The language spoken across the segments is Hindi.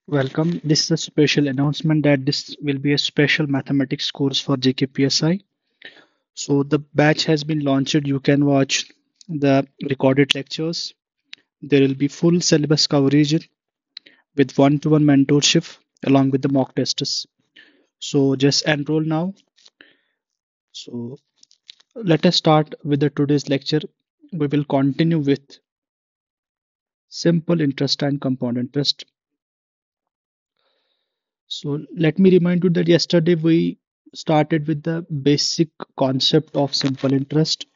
Welcome. This is a special announcement that this will be a special mathematics course for JKPSI. So the batch has been launched. You can watch the recorded lectures. There will be full syllabus coverage with one-to-one mentorship along with the mock tests. So just enroll now. So let us start with the today's lecture. We will continue with simple interest and compound interest. So let me remind you that yesterday we started with the basic concept of simple interest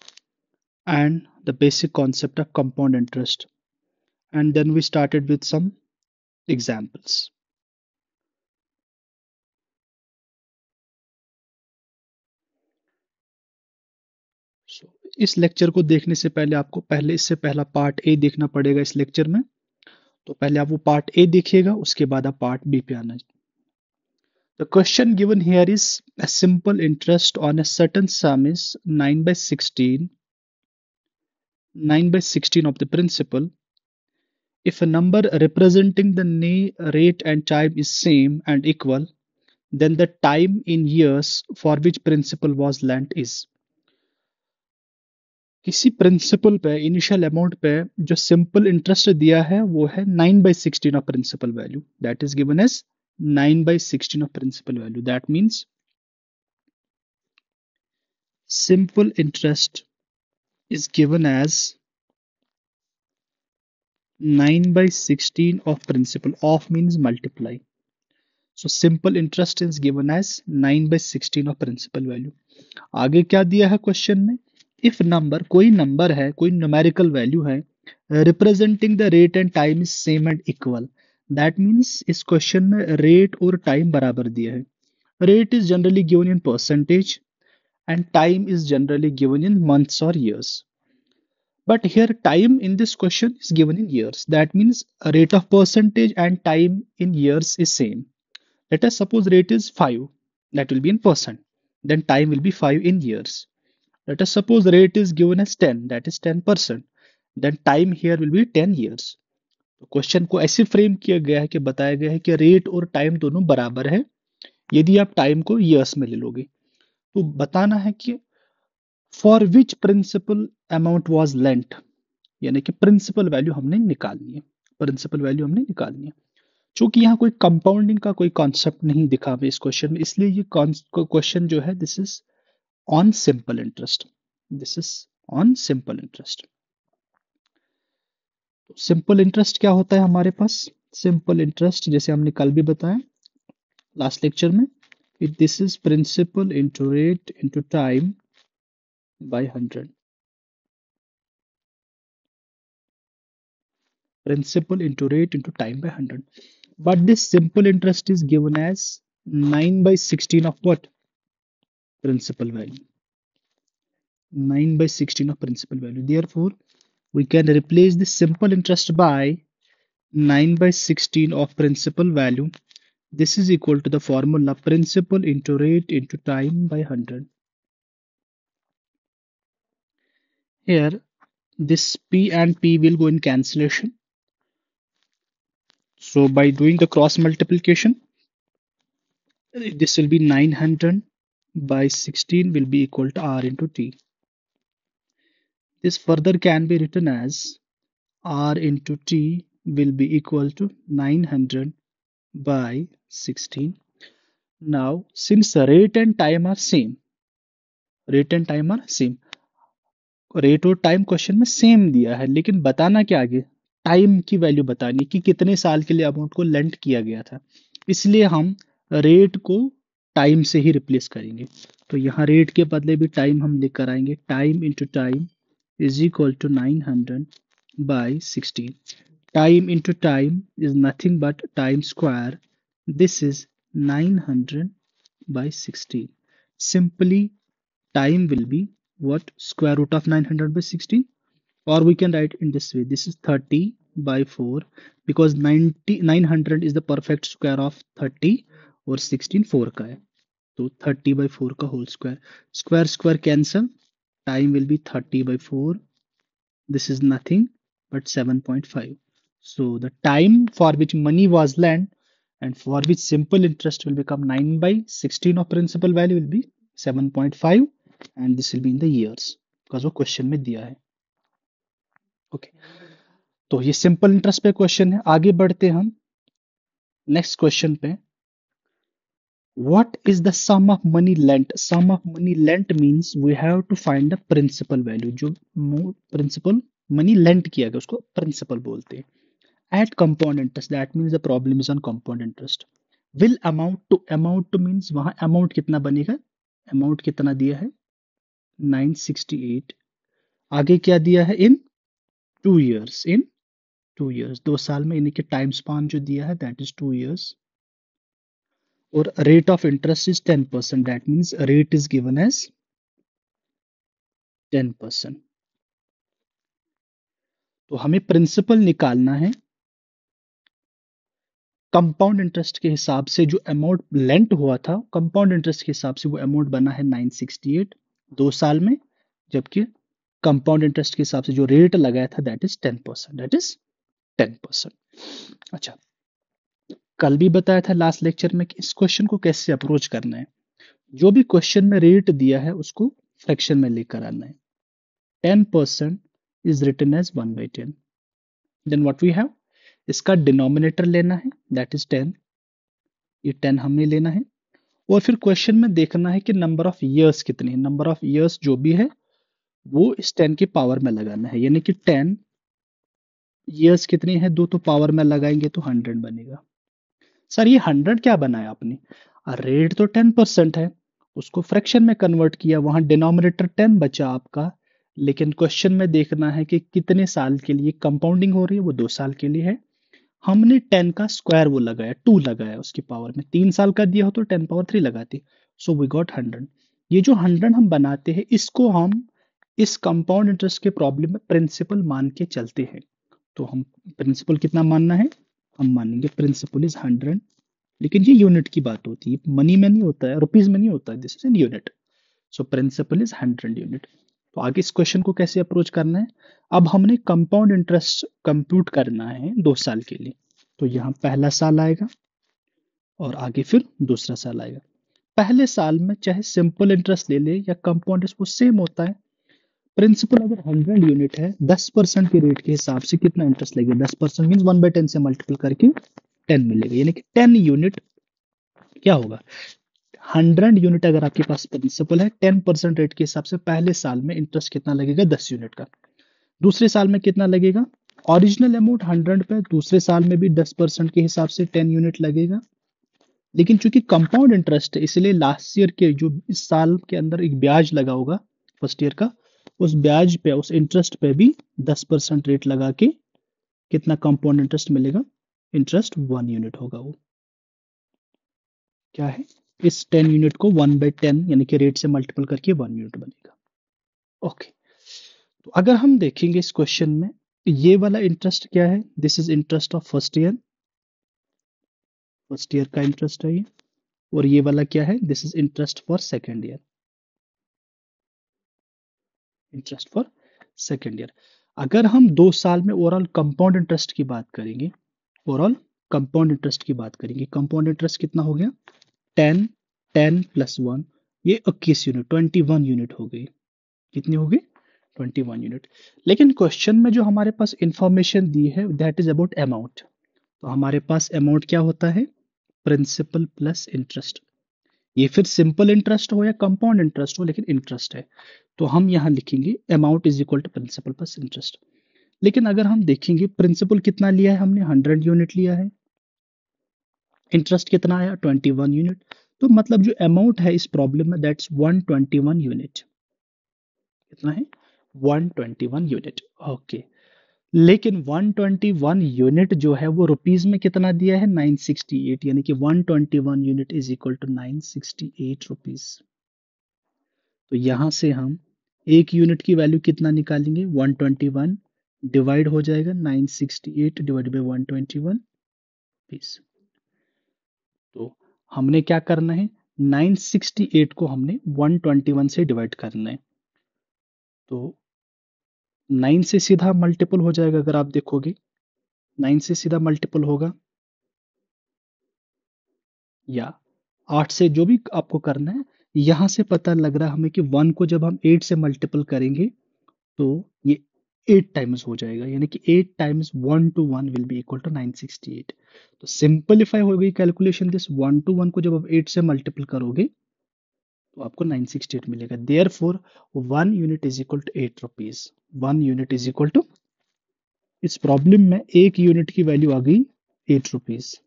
and the basic concept of compound interest. And then we started with some examples. So इस लेक्चर को देखने से पहले आपको पहले इससे पहला पार्ट ए देखना पड़ेगा इस लेक्चर में। तो पहले आप वो पार्ट ए देखिएगा, उसके बाद आप पार्ट बी पे आना। The question given here is a simple interest on a certain sum is 9 by 16, 9 by 16 of the principal. If a number representing the rate and time is same and equal, then the time in years for which principal was lent is. किसी प्रिंसिपल पे इनिशियल अमाउंट पे जो सिंपल इंटरेस्ट दिया है वो है 9/16 of principal value, that is given as 9/16 of principal value. That means simple interest is given as 9/16 of principal. Of means multiply. So simple interest is given as 9/16 of principal value. आगे क्या दिया है क्वेश्चन में? इफ नंबर, कोई नंबर है, कोई न्यूमेरिकल वैल्यू है, representing the rate and time is same and equal. That means इस क्वेश्चन में रेट और टाइम बराबर दिया है. Rate is generally given in percentage and time is generally given in months or years. But here time in this question is given in years. That means a rate of percentage and time in years is same. Let us suppose rate is 5, that will be in percent. Then time will be 5 in years. Let us suppose rate is given as 10, that is 10%. Then time here will be 10 years. तो क्वेश्चन को ऐसे फ्रेम किया गया है कि बताया गया है कि रेट और टाइम दोनों बराबर है यदि आप टाइम को ईयर्स में ले लोगे. तो बताना है कि for which principle amount was lent, यानी कि प्रिंसिपल वैल्यू हमने निकालनी है. प्रिंसिपल वैल्यू हमने निकालनी है. चूंकि यहाँ कोई कंपाउंडिंग का कोई कॉन्सेप्ट नहीं दिखा हुआ इस क्वेश्चन में, इसलिए ये क्वेश्चन जो है this is on simple interest. This is on simple interest. Simple interest क्या होता है हमारे पास? सिंपल इंटरेस्ट जैसे हमने कल भी बताया लास्ट लेक्चर में, this is principal into rate into time by 100. Principal into rate into time by 100. But this simple interest is given as 9/16 of what? Principal value. 9/16 of principal value. Therefore, we can replace this simple interest by 9/16 of principal value. This is equal to the formula principal into rate into time by 100. Here, this P and P will go in cancellation. So by doing the cross multiplication, this will be 900 by 16 will be equal to R into T. This further can be written as R into T will be equal to 900 by 16. Now, since rate and time are same, rate and time are same, rate और टाइम क्वेश्चन में सेम दिया है, लेकिन बताना क्या आगे, टाइम की वैल्यू बतानी कि कितने साल के लिए अमाउंट को लेंट किया गया था. इसलिए हम रेट को टाइम से ही रिप्लेस करेंगे. तो यहाँ रेट के बदले भी टाइम हम लेकर आएंगे. Time into time is equal to 900 by 16. Time into time is nothing but time square. This is 900 by 16. Simply time will be what? Square root of 900 by 16, or we can write in this way, this is 30 by 4 because 900 is the perfect square of 30 और 16 4 का है, तो 30 by 4 का whole square. Square square cancel, time will be 30 by 4. This is nothing but 7.5. So the time for which money was lent and for which simple interest will become 9 by 16 of principal value will be 7.5 and this will be in the years because वो क्वेश्चन में दिया है. ओके तो ये सिंपल इंटरेस्ट पे क्वेश्चन है. आगे बढ़ते हम नेक्स्ट क्वेश्चन पे. What is the sum of money lent? Sum of money lent means we have to find the principal value. जो principal money lent किया गया उसको principal बोलते हैं. At compound interest, that means the problem is on compound interest. Will amount to means वहां amount कितना बनेगा? Amount कितना दिया है? 968. आगे क्या दिया है? In 2 years. In 2 years. 2 साल में यानी कि टाइम स्पान जो दिया है that is 2 years. और rate of interest is 10%. That means rate is given as 10%. तो हमें प्रिंसिपल निकालना है कंपाउंड इंटरेस्ट के हिसाब से. जो अमाउंट लेंट हुआ था कंपाउंड इंटरेस्ट के हिसाब से वो अमाउंट बना है 968 2 साल में, जबकि कंपाउंड इंटरेस्ट के हिसाब से जो रेट लगाया था दैट इज 10%. That is 10%. अच्छा, कल भी बताया था लास्ट लेक्चर में कि इस क्वेश्चन को कैसे अप्रोच करना है. जो भी क्वेश्चन में रेट दिया है उसको फ्रैक्शन में लेकर आना है. 10% is written as 1/10. Then what we have, इसका डिनोमिनेटर लेना है दैट इज 10. ये 10 हमें लेना है और फिर क्वेश्चन में देखना है कि नंबर ऑफ ईयर्स कितने हैं. नंबर ऑफ ईयर्स जो भी है वो इस 10 की पावर में लगाना है. यानी कि 10 ईयर्स कितने हैं, 2 तो पावर में लगाएंगे तो 100 बनेगा. सर ये 100 क्या बनाया आपने? रेट तो 10% है, उसको फ्रैक्शन में कन्वर्ट किया, वहां डिनोमिनेटर 10 बचा आपका. लेकिन क्वेश्चन में देखना है कि कितने साल के लिए कंपाउंडिंग हो रही है, वो 2 साल के लिए है. हमने 10 का स्क्वायर वो लगाया 2 लगाया उसकी पावर में. 3 साल का दिया हो तो 10 पावर 3 लगाते. So we got 100. ये जो 100 हम बनाते हैं इसको हम इस कंपाउंड इंटरेस्ट के प्रॉब्लम में प्रिंसिपल मान के चलते हैं. तो हम प्रिंसिपल कितना मानना है, हम मानेंगे प्रिंसिपल इज 100. लेकिन ये यूनिट की बात होती है, मनी में नहीं होता है, रुपीज में नहीं होता है. This is in unit. So principal is 100 unit. तो आगे इस क्वेश्चन को कैसे अप्रोच करना है. अब हमने कंपाउंड इंटरेस्ट कंप्यूट करना है 2 साल के लिए. तो यहाँ पहला साल आएगा और आगे फिर दूसरा साल आएगा. पहले साल में चाहे सिंपल इंटरेस्ट ले ले या कंपाउंड इंटरेस्ट वो सेम होता है. प्रिंसिपल अगर 100 यूनिट है 10% के रेट के हिसाब से कितना इंटरेस्ट लगेगा. 10% मीन 1/10 से मल्टीपल करके 10 मिलेगा. यानी कि 10 यूनिट क्या होगा, 100 यूनिट अगर आपके पास प्रिंसिपल है 10% रेट के हिसाब से पहले साल में इंटरेस्ट कितना लगेगा, 10 यूनिट का. दूसरे साल में कितना लगेगा, ओरिजिनल अमाउंट 100 पे दूसरे साल में भी 10% के हिसाब से 10 यूनिट लगेगा. लेकिन चूंकि कंपाउंड इंटरेस्ट है इसलिए लास्ट ईयर के जो इस साल के अंदर एक ब्याज लगा होगा फर्स्ट ईयर का, उस ब्याज पे उस इंटरेस्ट पे भी 10% रेट लगा के कितना कंपाउंड इंटरेस्ट मिलेगा, इंटरेस्ट 1 यूनिट होगा. वो क्या है, इस 10 यूनिट को 1/10 यानी कि रेट से मल्टीपल करके 1 यूनिट बनेगा. ओके तो अगर हम देखेंगे इस क्वेश्चन में ये वाला इंटरेस्ट क्या है, this is interest of first year. First year का इंटरेस्ट है ये. और ये वाला क्या है, this is interest for second year. Interest for second year. अगर हम 2 साल में ओवरऑल कंपाउंड इंटरेस्ट की बात करेंगे, ओवरऑल कंपाउंड इंटरेस्ट की बात करेंगे, कंपाउंड इंटरेस्ट कितना हो गया 10 10 प्लस 1 ये 21 यूनिट 21 यूनिट हो गई. कितनी हो गई 21 यूनिट. लेकिन क्वेश्चन में जो हमारे पास इंफॉर्मेशन दी है दैट इज अबाउट अमाउंट. तो हमारे पास अमाउंट क्या होता है, प्रिंसिपल प्लस इंटरेस्ट. ये फिर सिंपल इंटरेस्ट हो या कंपाउंड इंटरेस्ट हो लेकिन इंटरेस्ट है. तो हम यहाँ लिखेंगे amount is equal to principal plus interest. लेकिन अगर हम देखेंगे प्रिंसिपल कितना लिया है हमने 100 यूनिट लिया है, इंटरेस्ट कितना आया 21 यूनिट. तो मतलब जो अमाउंट है इस प्रॉब्लम में दैट्स 121 यूनिट. कितना है 121 यूनिट. ओके लेकिन 121 यूनिट जो है वो रुपीस में कितना दिया है 968. यानी कि 121 unit is equal to 968 rupees. तो यहां से हम एक यूनिट की वैल्यू कितना निकालेंगे 121 डिवाइड हो जाएगा 968 डिवाइड बाई 121 रुपीस. तो हमने क्या करना है 968 को हमने 121 से डिवाइड करना है. तो 9 से सीधा मल्टीपल हो जाएगा. अगर आप देखोगे 9 से सीधा मल्टीपल होगा या 8 से, जो भी आपको करना है। यहां से पता लग रहा है हमें कि 1 को जब हम 8 से मल्टीपल करेंगे तो ये 8 टाइम्स हो जाएगा, यानी कि 8 times 1 to 1 will be equal to 968। तो सिंपलीफाई हो गई कैलकुलेशन, दिस 1 टू 1 को जब आप 8 से मल्टीपल करोगे तो आपको 968 मिलेगा। Therefore 1 unit is equal to 8 rupees. 1 unit is equal to, इस प्रॉब्लम में एक यूनिट की वैल्यू आ गई 8 रुपीज।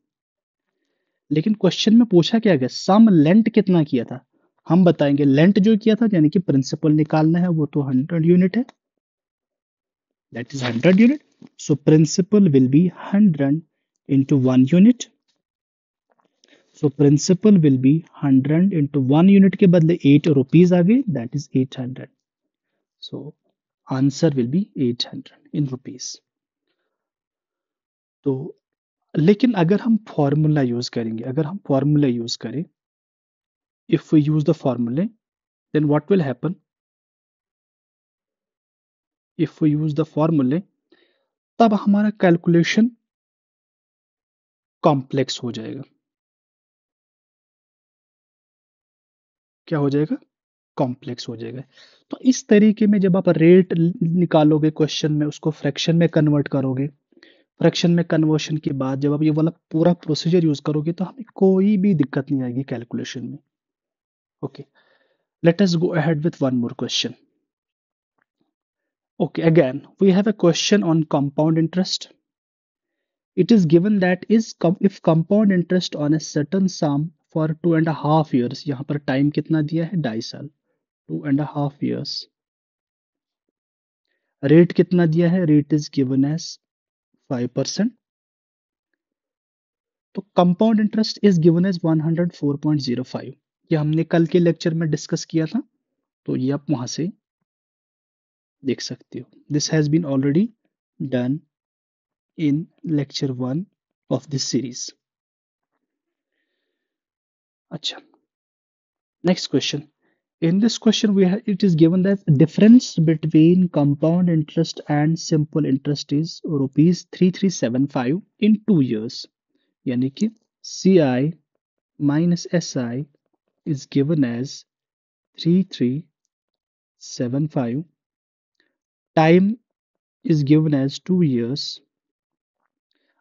लेकिन क्वेश्चन में पूछा क्या गया, सम लेंट कितना किया था। हम बताएंगे लेंट जो किया था, यानी कि प्रिंसिपल निकालना है, वो तो 100 यूनिट है, that is 100 unit. So principal will be 100 into 1 unit. So principal will be 100 into 1 unit के बदले 8 रुपीज आ गए, that is 800. So answer will be 800 in rupees. तो लेकिन अगर हम फॉर्मूला यूज करेंगे, अगर हम फॉर्मूला यूज करें, if we use the formula, then what will happen? If we use the formula, तब हमारा कैलकुलेशन कॉम्प्लेक्स हो जाएगा। क्या हो जाएगा? कॉम्प्लेक्स हो जाएगा। तो इस तरीके में जब आप रेट निकालोगे क्वेश्चन में, उसको फ्रैक्शन में कन्वर्ट करोगे, फ्रैक्शन में कन्वर्शन के बाद जब आप ये वाला पूरा प्रोसीजर यूज करोगे तो हमें कोई भी दिक्कत नहीं आएगी कैलकुलेशन में। Okay, let us go ahead with one more question. Okay, again, we have a question on compound interest. It is given that if compound interest on a certain sum for 2.5 years, यहाँ पर टाइम कितना दिया है, 2.5 साल, 2.5 years, रेट कितना दिया है, रेट इज गिवन एज 5%। तो compound interest is given as 104.05। ये हमने कल के लेक्चर में डिस्कस किया था, तो ये आप वहां से देख सकते हो। This has been already done in lecture 1 of this series. अच्छा, next question. In this question, it is given that difference between compound interest and simple interest is rupees 3375 in 2 years. यानी कि CI minus SI is given as 3375. Time is given as 2 years.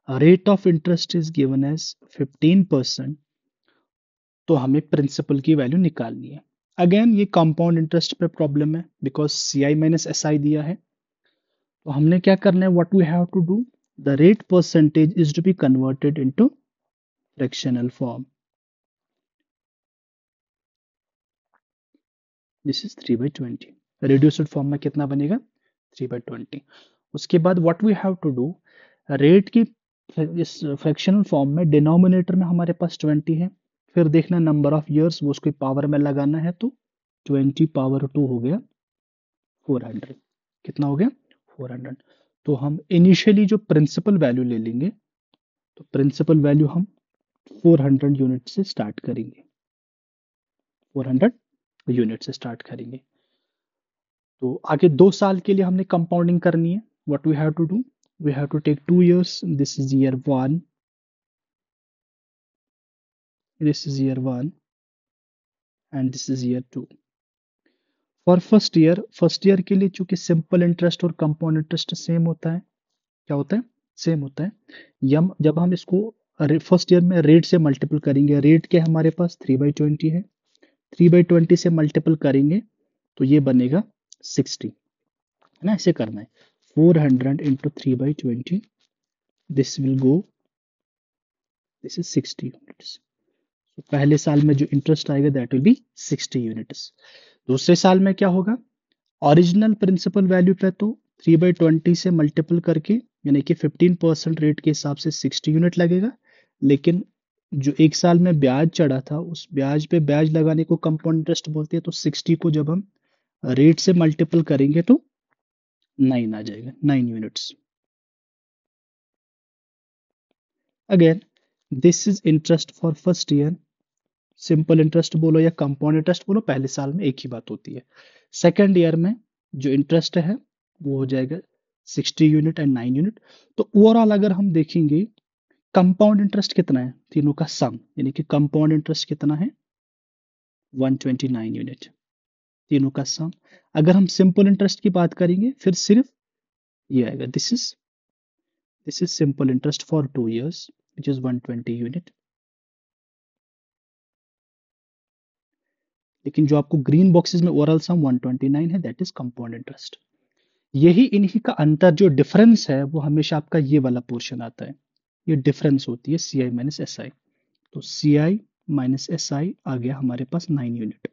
Rate of interest is given as 15%. तो हमें प्रिंसिपल की वैल्यू निकालनी है। अगेन ये कंपाउंड इंटरेस्ट पे प्रॉब्लम है, बिकॉज CI माइनस SI दिया है। तो हमने क्या करना है, what we have to do, the rate percentage is to be converted into fractional form. This is 3/20। Reduced form में कितना बनेगा, 3/20। उसके बाद what we have to do, rate की इस फ्रैक्शनल फॉर्म में डिनोमिनेटर में हमारे पास 20 है, फिर देखना नंबर ऑफ ईयर्स, वो उसको पावर में लगाना है, तो 20 पावर 2 हो गया 400। कितना हो गया, 400। तो हम इनिशियली जो प्रिंसिपल वैल्यू ले लेंगे, तो प्रिंसिपल वैल्यू हम 400 यूनिट से स्टार्ट करेंगे, 400 यूनिट से स्टार्ट करेंगे। तो आगे 2 साल के लिए हमने कंपाउंडिंग करनी है। What we have to do, we have to take 2 years, this is year 1, this is year 1 and this is year 2। For first year के लिए चूंकि सिंपल इंटरेस्ट और कंपाउंड इंटरेस्ट सेम होता है, क्या होता है, सेम होता है। यम जब हम इसको फर्स्ट ईयर में रेट से मल्टीपल करेंगे, रेट के हमारे पास 3/20 है, 3/20 से मल्टीपल करेंगे तो ये बनेगा 60, है ना, ऐसे करना है। 400 into 3/20, this will go, this is 60 units. तो पहले साल में जो इंटरेस्ट आएगा दैट विल बी 60 यूनिट्स। दूसरे साल में क्या होगा, ओरिजिनल प्रिंसिपल वैल्यू पे तो 3/20 से मल्टीपल करके, यानी कि 15% रेट के हिसाब से 60 यूनिट लगेगा। लेकिन जो एक साल में ब्याज चढ़ा था, उस ब्याज पे ब्याज लगाने को कंपाउंड इंटरेस्ट बोलते हैं। तो 60 को जब हम रेट से मल्टीपल करेंगे तो 9 आ जाएगा, 9 units. Again this is interest for first year. Simple interest बोलो या कंपाउंड इंटरेस्ट बोलो, पहले साल में एक ही बात होती है। सेकेंड ईयर में जो इंटरेस्ट है वो हो जाएगा 60 यूनिट एंड 9 यूनिट। तो ओवरऑल अगर हम देखेंगे कंपाउंड इंटरेस्ट कितना है, तीनों का सम, यानी कि कंपाउंड इंटरेस्ट कितना है 129 यूनिट, तीनों का सम। अगर हम सिंपल इंटरेस्ट की बात करेंगे फिर सिर्फ ये आएगा, this is simple interest for 2 years which is 120 unit. लेकिन जो आपको ग्रीन बॉक्सेस में ओवरऑल सम 129 है, दैट इज कंपाउंड इंटरेस्ट। यही इन्हीं का अंतर, जो डिफरेंस है वो हमेशा आपका ये वाला पोर्शन आता है, ये डिफरेंस होती है सी आई माइनस एस आई। तो सी आई माइनस एस आई आ गया हमारे पास 9 यूनिट,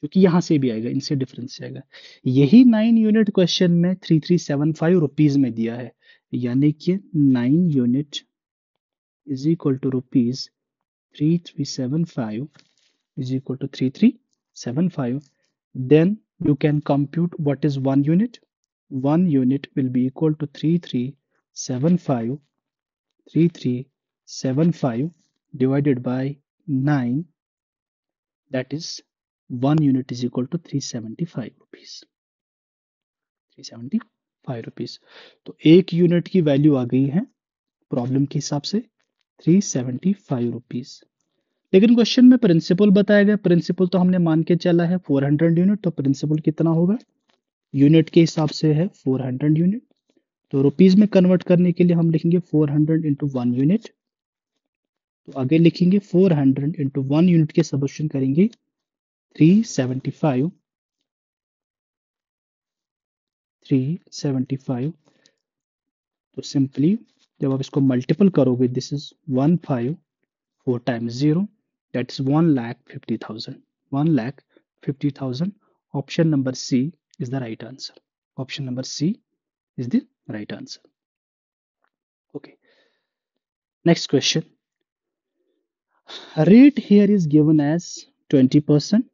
क्योंकि यहां से भी आएगा, इनसे डिफरेंस आएगा। यही 9 यूनिट क्वेश्चन में 3375 रुपीज में दिया है, यानी कि 9 unit is equal to rupees 3375 is equal to 3375. Then you can compute what is 1 unit. 1 unit will be equal to 3375 divided by 9, that is 1 unit is equal to 375 rupees, 375 rupees. तो 1 यूनिट की वैल्यू आ गई है प्रॉब्लम के हिसाब से 375 रुपीज। लेकिन क्वेश्चन में प्रिंसिपल बताया गया, प्रिंसिपल तो हमने मान के चला है 400 यूनिट, तो प्रिंसिपल कितना होगा यूनिट के हिसाब से है 400 यूनिट। तो रुपीज में कन्वर्ट करने के लिए हम लिखेंगे 400 इंटू 1 यूनिट। तो आगे लिखेंगे 400 इंटू 1 यूनिट के सब्स्टिट्यूशन करेंगे 375, 375। तो सिंपली जब आप इसको मल्टीपल करोगे, this is 15, 4 times 0, that is 1,50,000, 1,50,000। Option number C is the right answer. Option number C is the right answer. Okay. Next question. Rate here is given as 20%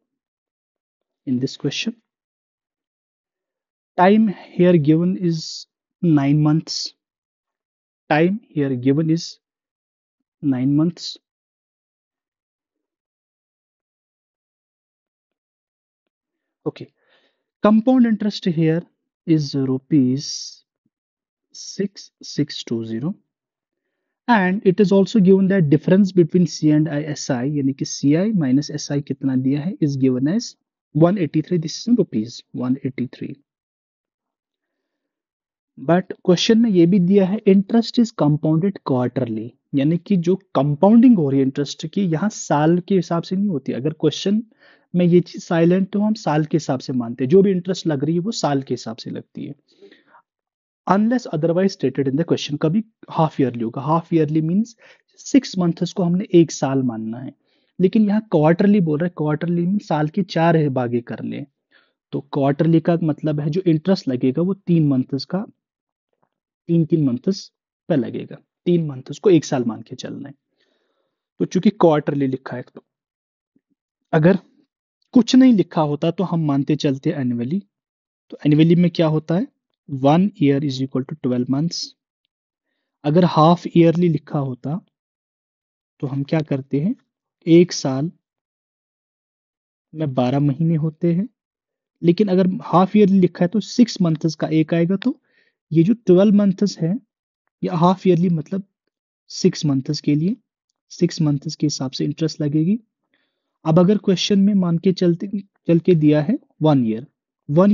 in this question. Time here given is 9 months. Time here given is 9 months. Okay. Compound interest here is rupees 6620, and it is also given that difference between C and SI, यानी कि CI minus SI कितना दिया है, is given as 183, this is in rupees 183। But question में ये भी दिया है इंटरेस्ट इज कंपाउंडेड क्वार्टरली, यानी कि जो कंपाउंडिंग हो रही है इंटरेस्ट की, यहाँ साल के हिसाब से नहीं होती। अगर क्वेश्चन में ये चीज साइलेंट तो हम साल के हिसाब से मानते हैं, जो भी इंटरेस्ट लग रही है वो साल के हिसाब से लगती है, unless otherwise stated in the question. कभी हाफ ईयरली होगा, हाफ ईयरली मीन्स 6 मंथ्स को हमने एक साल मानना है, लेकिन यहाँ क्वार्टरली बोल रहा है, क्वार्टरली मीन साल के 4 भागे कर ले। तो क्वार्टरली का मतलब है जो इंटरेस्ट लगेगा वो 3 मंथ्स का, 3 मंथ्स पे लगेगा, 3 मंथ्स को एक साल मान के चलना है। तो चूंकि क्वार्टरली लिखा है, तो अगर कुछ नहीं लिखा होता तो हम मानते चलते एनुअली। तो एनुअली में क्या होता है 1 year is equal to 12 months. अगर हाफ ईयरली लिखा होता तो हम क्या करते हैं, एक साल में 12 महीने होते हैं, लेकिन अगर हाफ ईयरली लिखा है तो 6 मंथ्स का एक आएगा। तो ये जो 12 मंथ्स है, या हाफ ईयरली मतलब 6 मंथ्स के लिए, 6 मंथ्स के हिसाब से इंटरेस्ट लगेगी। अब अगर क्वेश्चन में मान के चल के दिया है 1 ईयर, 1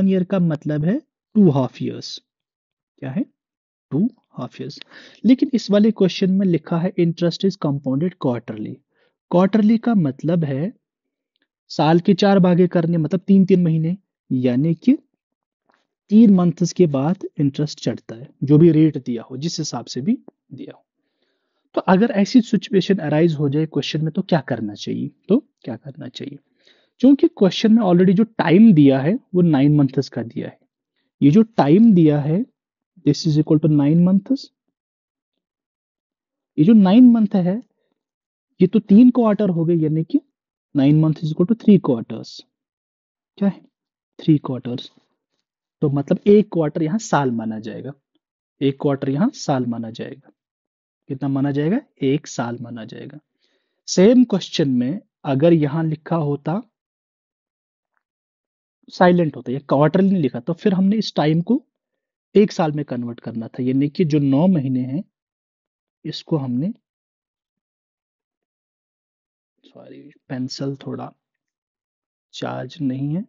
ईयर का मतलब है 2 हाफ ईयर्स, क्या है 2 हाफ ईयर्स। लेकिन इस वाले क्वेश्चन में लिखा है interest is compounded quarterly. Quarterly का मतलब है साल के 4 भागे करने, मतलब 3 3 महीने, यानी कि 3 मंथ्स के बाद इंटरेस्ट चढ़ता है, जो भी रेट दिया हो, जिस हिसाब से भी दिया हो। तो अगर ऐसी सिचुएशन अराइज हो जाए क्वेश्चन में, तो क्या करना चाहिए, तो क्या करना चाहिए, क्योंकि क्वेश्चन में ऑलरेडी जो टाइम दिया है वो 9 मंथ्स का दिया है। ये जो टाइम दिया है this is equal to 9 months. ये जो 9 मंथ है ये तो 3 क्वार्टर हो गए, यानी कि 9 month is equal to 3 quarters, क्या है 3 क्वार्टर्स। तो मतलब एक क्वार्टर यहाँ साल माना जाएगा, एक क्वार्टर यहाँ साल माना जाएगा। कितना माना जाएगा, एक साल माना जाएगा। सेम क्वेश्चन में अगर यहां लिखा होता साइलेंट होता या क्वार्टरली नहीं लिखा, तो फिर हमने इस टाइम को एक साल में कन्वर्ट करना था, यानी कि जो 9 महीने हैं इसको हमने, सॉरी पेंसिल थोड़ा चार्ज नहीं है।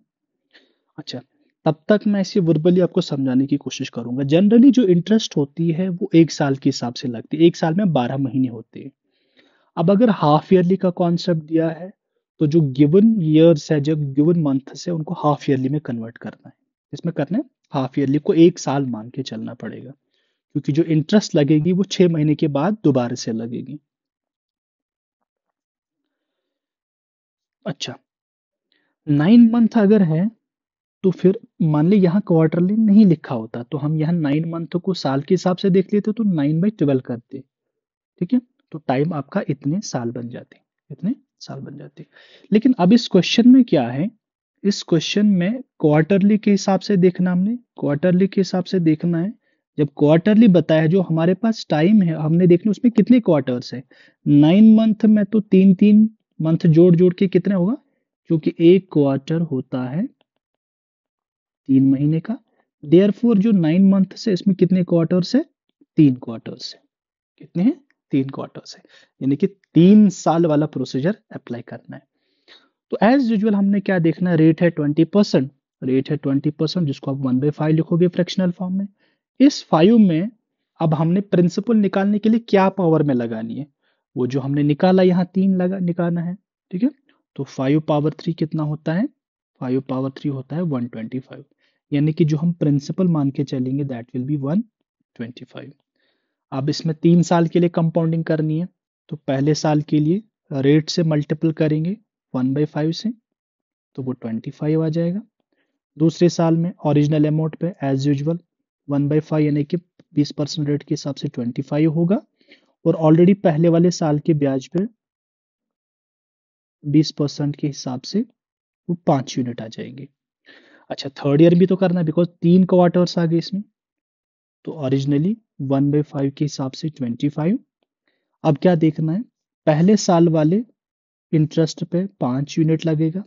अच्छा, तब तक मैं इसे वर्बली आपको समझाने की कोशिश करूंगा। जनरली जो इंटरेस्ट होती है वो एक साल के हिसाब से लगती है, एक साल में 12 महीने होते हैं। अब अगर हाफ ईयरली का कॉन्सेप्ट दिया है तो जो गिवन ईयर्स है, जो गिवन मंथ्स है, उनको हाफ ईयरली में कन्वर्ट करना है। इसमें करना है हाफ ईयरली को एक साल मान के चलना पड़ेगा, क्योंकि जो इंटरेस्ट लगेगी वो 6 महीने के बाद दोबारा से लगेगी। अच्छा, 9 मंथ अगर है तो फिर मान ली यहाँ क्वार्टरली नहीं लिखा होता तो हम यहाँ 9 मंथ को साल के हिसाब से देख लेते तो 9/12 करते। ठीक है, तो टाइम आपका इतने साल बन जाते, इतने साल बन जाते। लेकिन अब इस क्वेश्चन में क्या है, इस क्वेश्चन में क्वार्टरली के हिसाब से देखना, हमने क्वार्टरली के हिसाब से देखना है। जब क्वार्टरली बताया, जो हमारे पास टाइम है हमने देखना उसमें कितने क्वार्टर्स है। 9 मंथ में तो 3-3 मंथ जोड़ जोड़ के कितने होगा, क्योंकि एक क्वार्टर होता है 3 महीने का। देयरफॉर जो 9 मंथ से इसमें कितने क्वार्टर्स है, 3 क्वार्टर्स है। कितने हैं, 3 क्वार्टर्स है, यानी कि 3 साल वाला प्रोसीजर अप्लाई करना है। तो एज यूजुअल हमने क्या देखना है, रेट है 20%, रेट है 20%, जिसको आप 1/5 लिखोगे फ्रैक्शनल फॉर्म में। इस 5 में अब हमने प्रिंसिपल निकालने के लिए क्या पावर में लगानी है, वो जो हमने निकाला यहाँ 3 लगा निकालना है। ठीक है, तो 5 पावर 3 कितना होता है, 5 पावर 3 होता है 125, यानी कि जो हम प्रिंसिपल मान के चलेंगे दैट विल बी 125। अब इसमें 3 साल के लिए कंपाउंडिंग करनी है, तो पहले साल के लिए रेट से मल्टीपल करेंगे 1/5 से, तो वो 25 आ जाएगा। दूसरे साल में ओरिजिनल अमाउंट पे एज यूजुअल 1/5 यानी कि 20% रेट के हिसाब से 25 होगा, और ऑलरेडी पहले वाले साल के ब्याज पे 20% के हिसाब से वो 5 यूनिट आ जाएंगे। अच्छा, थर्ड ईयर भी तो करना है बिकॉज 3 क्वार्टर्स आ गए इसमें, तो ओरिजिनली 1/5 के हिसाब से 25। अब क्या देखना है, पहले साल वाले इंटरेस्ट पे 5 यूनिट लगेगा,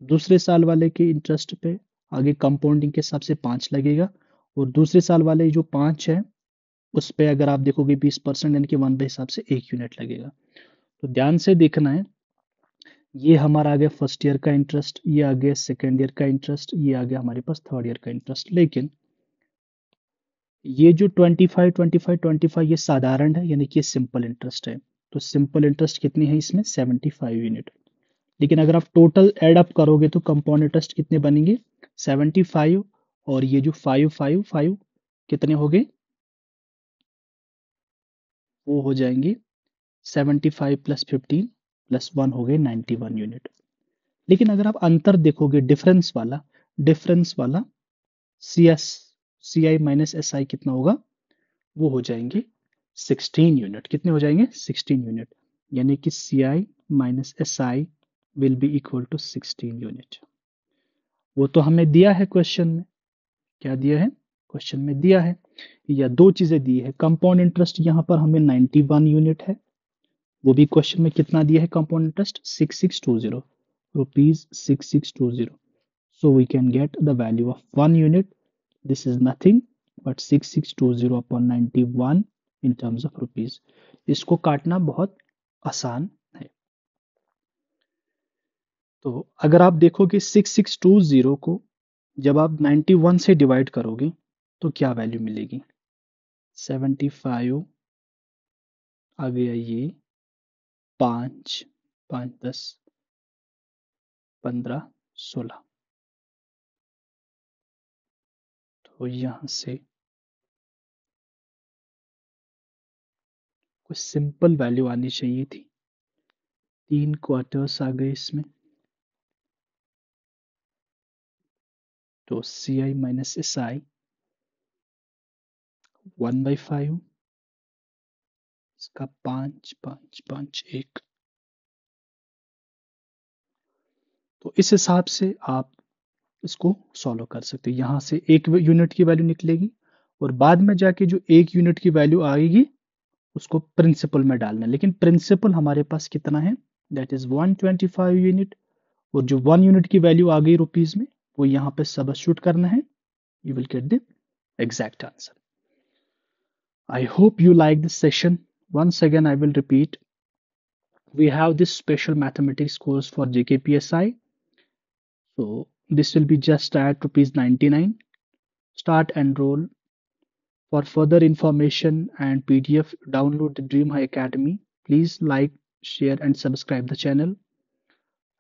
दूसरे साल वाले के इंटरेस्ट पे आगे कंपाउंडिंग के हिसाब से 5 लगेगा, और दूसरे साल वाले जो 5 है उस पे अगर आप देखोगे 20% यानी कि 1 हिसाब से 1 यूनिट लगेगा। तो ध्यान से देखना है, ये हमारा आ गया फर्स्ट ईयर का इंटरेस्ट, ये आ गया सेकेंड ईयर का इंटरेस्ट, ये आ गया हमारे पास थर्ड ईयर का इंटरेस्ट। लेकिन ये जो 25 ये साधारण है, यानी कि ये सिंपल इंटरेस्ट है। तो सिंपल इंटरेस्ट कितनी है इसमें, 75 यूनिट। लेकिन अगर आप टोटल एड अप करोगे तो कंपाउंड इंटरेस्ट कितने बनेंगे, 75, और ये जो 5 कितने हो गए, वो हो जाएंगे 75 + 15 + 1 हो गए 91 यूनिट। लेकिन अगर आप अंतर देखोगे, डिफरेंस वाला CI - SI कितना होगा, वो हो जाएंगे 16 यूनिट। कितने हो जाएंगे, 16 यूनिट, यानी कि CI - SI will be equal to 16 unit. वो तो हमें दिया है क्वेश्चन में, क्या दिया है क्वेश्चन में, दिया है या दो चीजें दी है। कंपाउंड इंटरेस्ट यहाँ पर हमें 91 यूनिट है, वो भी क्वेश्चन में कितना दिया है, compound interest 6620 rupees 6620। So we can get the value of 1 unit, this is nothing but 6620 upon 91 in terms of rupees. इसको काटना बहुत आसान है। तो अगर आप देखोगे 6620 को जब आप 91 से डिवाइड करोगे तो क्या वैल्यू मिलेगी, 75 आ गया, ये 5 5 10 15 16, तो यहाँ से कुछ सिंपल वैल्यू आनी चाहिए थी। 3 क्वार्टर्स आ गए इसमें, तो CI - SI 1/5, इसका 5 5 5 1। तो इस हिसाब से आप इसको सॉल्व कर सकते हैं। यहाँ से 1 यूनिट की वैल्यू निकलेगी, और बाद में जाके जो 1 यूनिट की वैल्यू आएगी उसको प्रिंसिपल में डालना है। लेकिन प्रिंसिपल हमारे पास कितना है, दैट इज 125 यूनिट, और जो 1 यूनिट की वैल्यू आ गई रुपीज में वो यहाँ पे सब्स्टिट्यूट करना है, you will get the exact answer. I hope you like this session. Once again, I will repeat, we have this special mathematics course for JKPSI. So this will be just at rupees 99. Start enroll. For further information and PDF, download the Dream High Academy. Please like, share, and subscribe the channel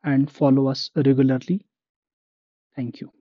and follow us regularly. Thank you.